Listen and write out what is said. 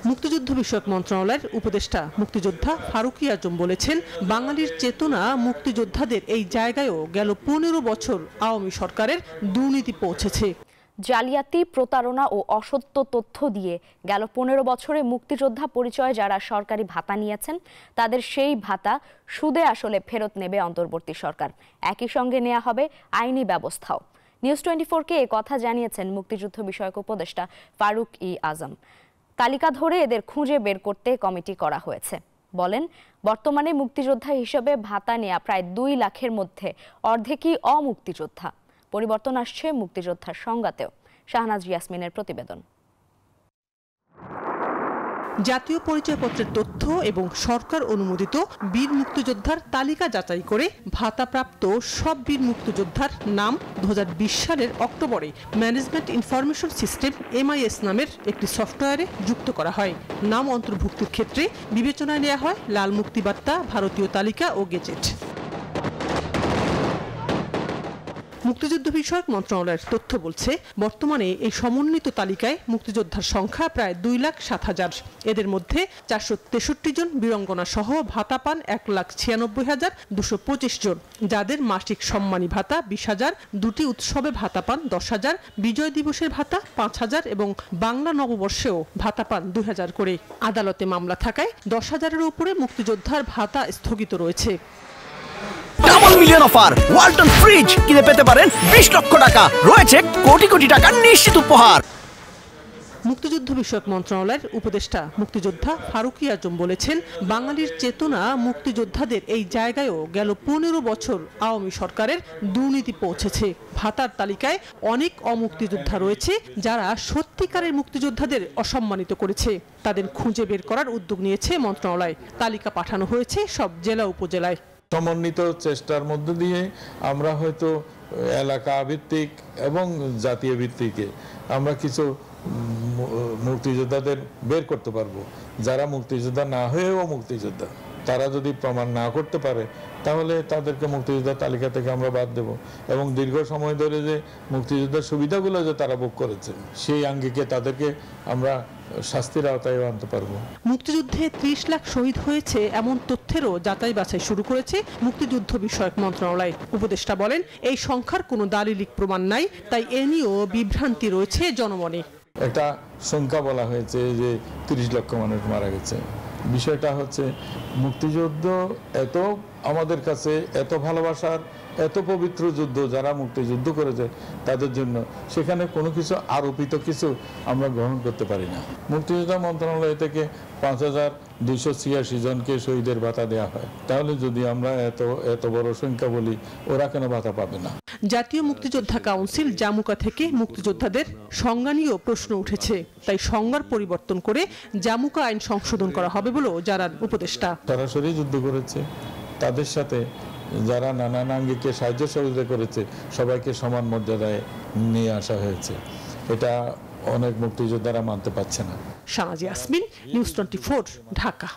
মুক্তিযুদ্ধ বিষয়ক মন্ত্রণালয়ের উপদেষ্টা মুক্তিযোদ্ধা ফারুকী আজম বলেছেন, বাঙালির চেতনা মুক্তিযোদ্ধাদের এই জায়গায়ও গেল 15 বছর আওয়ামী সরকারের দুর্নীতি পৌঁছেছে। জালিয়াতি, প্রতারণা ও অসত্য তথ্য দিয়ে গেল 15 বছরে মুক্তিযোদ্ধা পরিচয়ে যারা সরকারি ভাতা নিয়েছেন তাদের সেই ভাতা সুদে আসলে ফেরত নেবে অন্তর্বর্তী সরকার। একই সঙ্গে নেওয়া হবে আইনি ব্যবস্থাও। নিউজ 24-কে এ কথা জানিয়েছেন মুক্তিযুদ্ধ বিষয়ক উপদেষ্টা ফারুকী আজম। তালিকা ধরে এদের খুঁজে বের করতে কমিটি করা হয়েছে। বলেন, বর্তমানে মুক্তিযোদ্ধা হিসেবে ভাতা নেওয়া প্রায় 2 লাখের মধ্যে অর্ধেকই অমুক্তিযোদ্ধা। পরিবর্তন আসছে মুক্তিযোদ্ধার সংজ্ঞাতেও। শাহনাজ ইয়াসমিনের প্রতিবেদন। জাতীয় পরিচয়পত্রের তথ্য এবং সরকার অনুমোদিত বীর মুক্তিযোদ্ধার তালিকা যাচাই করে ভাতাপ্রাপ্ত সব বীর মুক্তিযোদ্ধার নাম 2020 সালের অক্টোবরে ম্যানেজমেন্ট ইনফরমেশন সিস্টেম MIS নামের একটি সফটওয়্যারে যুক্ত করা হয়। নাম অন্তর্ভুক্তির ক্ষেত্রে বিবেচনায় নেওয়া হয় লাল মুক্তিবার্তা, ভারতীয় তালিকা ও গেজেট। মুক্তিযুদ্ধ বিষয়ক মন্ত্রণালয়ের তথ্য বলছে, বর্তমানে এই সমন্বিত তালিকায় মুক্তিযোদ্ধার সংখ্যা প্রায় 2,07,000। এদের মধ্যে 463 জন বীরঙ্গনা সহ ভাতা পান 1,96,225 জন, যাদের মাসিক সম্মানী ভাতা 20,000, দুটি উৎসবে ভাতা পান 10,000, বিজয় দিবসের ভাতা 5,000 এবং বাংলা নববর্ষেও ভাতা পান 2,000 করে। আদালতে মামলা থাকায় 10,000-এর উপরে মুক্তিযোদ্ধার ভাতা স্থগিত রয়েছে। Double million offer Walton fridge কিনে পেতে পারেন 20 লক্ষ টাকা, রয়েছে কোটি কোটি টাকার নিশ্চিত উপহার। মুক্তিযুদ্ধ বিষয়ক মন্ত্রণালয়ের উপদেষ্টা মুক্তিযোদ্ধা ফারুকী আজম বলেছেন, বাঙালির চেতনা মুক্তিযোদ্ধাদের এই জায়গায়ও গেল 15 বছর আওয়ামী সরকারের দুর্নীতি পৌঁছেছে। ভাতার তালিকায় অনেক অমুক্তিযোদ্ধা রয়েছে যারা সত্যিকারের মুক্তিযোদ্ধাদের অসম্মানিত করেছে। তাদের খুঁজে বের করার উদ্যোগ নিয়েছে মন্ত্রণালয়। তালিকা পাঠানো হয়েছে সব জেলা উপজেলায়। সমন্বিত চেষ্টার মধ্য দিয়ে আমরা হয়তো এলাকা ভিত্তিক এবং জাতীয় ভিত্তিকে আমরা কিছু মুক্তিযোদ্ধাদের বের করতে পারবো। যারা মুক্তিযোদ্ধা না হয়েও মুক্তিযোদ্ধা, তারা যদি প্রমাণ না করতে পারে তাহলে তাদেরকে মুক্তিযোদ্ধার তালিকা থেকে আমরা বাদ দেব এবং দীর্ঘ সময় ধরে যে মুক্তিযোদ্ধার সুবিধাগুলো যে তারা ভোগ করেছেন সেই আঙ্গিকে তাদেরকে আমরা শাস্তির আওতায় আনতে পারবো। মুক্তিযুদ্ধে 30 লাখ শহীদ হয়েছে এমন তথ্যেরও যাচাই বাছাই শুরু করেছে মুক্তিযুদ্ধ বিষয়ক মন্ত্রণালয়। উপদেষ্টা বলেন, এই সংখ্যার কোনো দালিলিক প্রমাণ নাই, তাই এ নিয়েও বিভ্রান্তি রয়েছে জনমনে। একটা সংখ্যা বলা হয়েছে যে 30 লক্ষ মানুষ মারা গেছে। বিষয়টা হচ্ছে মুক্তিযুদ্ধ এত আমাদের কাছে এত ভালোবাসার, এত পবিত্র যুদ্ধ, যারা মুক্তিযুদ্ধ করেছে তাদের জন্য সেখানে কোনো কিছু আরোপিত কিছু আমরা গ্রহণ করতে পারি না। মুক্তিযোদ্ধা মন্ত্রণালয় থেকে 5,286 জনকে শহীদের ভাতা দেওয়া হয়, তাহলে যদি আমরা এত বড় সংখ্যা বলি, ওরা কেন ভাতা পাবে না? জাতীয় মুক্তিযোদ্ধা কাউন্সিল জামুকা থেকে মুক্তিযোদ্ধাদের সংজ্ঞা নিয়েও প্রশ্ন উঠেছে, তাই সংজ্ঞার পরিবর্তন করে জামুকা আইন সংশোধন করা হবে বলেও জানান উপদেষ্টা। সরাসরি যুদ্ধ করেছে তাদের সাথে যারা নানান আঙ্গিকে সাহায্য সহযোগিতা করেছে সবাইকে সমান মর্যাদায় নিয়ে আসা হয়েছে। এটা অনেক মুক্তিযোদ্ধারা মানতে পারছে না। শাহনাজ ইয়াসমিন, নিউজ 24, ঢাকা।